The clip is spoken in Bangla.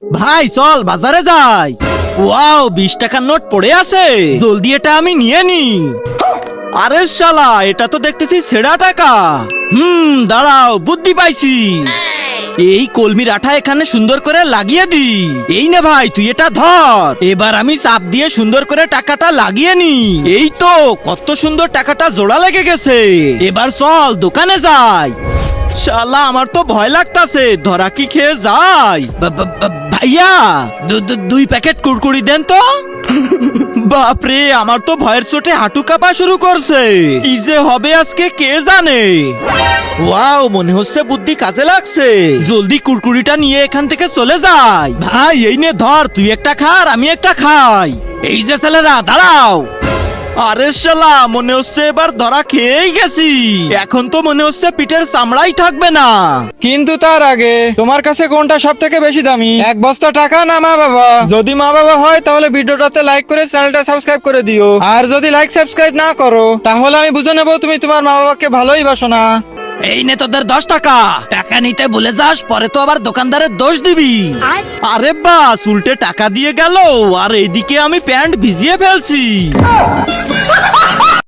ভাই চল বাজারে যাই। ওয়াও 20 টাকার নোট পড়ে আছে, জলদি এটা আমি নিয়ে নি। আরে শালা, এটা তো দেখতেছি ছেঁড়া টাকা। দাঁড়াও, বুদ্ধি পাইছি। এই কলমির আঠা এখানে সুন্দর করে লাগিয়ে দি। এই নে ভাই, তুই এটা ধর। এবার আমি চাপ দিয়ে সুন্দর করে টাকাটা লাগিয়ে নি। এই তো, কত সুন্দর টাকাটা জোড়া লেগে গেছে। এবার চল দোকানে যাই। শালা, আমার তো ভয় লাগতাছে, ধরা কি খেয়ে যাই। ভাইয়া, 2 প্যাকেট কুরকুরি দেন তো। বাপরে, আমার তো ভয়ের চোটে হাঁটু কাঁপা শুরু করছে। কি যে হবে আজকে কে জানে। ওয়াও, মনে হচ্ছে বুদ্ধি কাজে লাগছে। জলদি কুরকুরিটা নিয়ে এখান থেকে চলে যাই। ভাই এই নে ধর, তুই একটা খা আর আমি একটা খাই। এই যে ছেলেরা, দাঁড়াও। আরে শালা, মনে হচ্ছে এবার ধরা খেয়েই গেছি। এখন তো মনে হচ্ছে পিঠের চামড়াই থাকবে না। কিন্তু তার আগে তোমার কাছে কোনটা সব থেকে বেশি দামি, 1 বস্তা টাকা না মা বাবা? যদি মা বাবা হয় তাহলে ভিডিওটাতে লাইক করে চ্যানেলটা সাবস্ক্রাইব করে দিও। আর যদি লাইক সাবস্ক্রাইব না করো তাহলে আমি বুঝে নেবো তুমি তোমার মা বাবাকে ভালোই বাসো না। এই নে তোদের 10 টাকা। টাকা নিতে ভুলে যাস, পরে তো আবার দোকানদারের দোষ দিবি। আরে বাস, উল্টে টাকা দিয়ে গেল, আর এইদিকে আমি প্যান্ট ভিজিয়ে ফেলছি।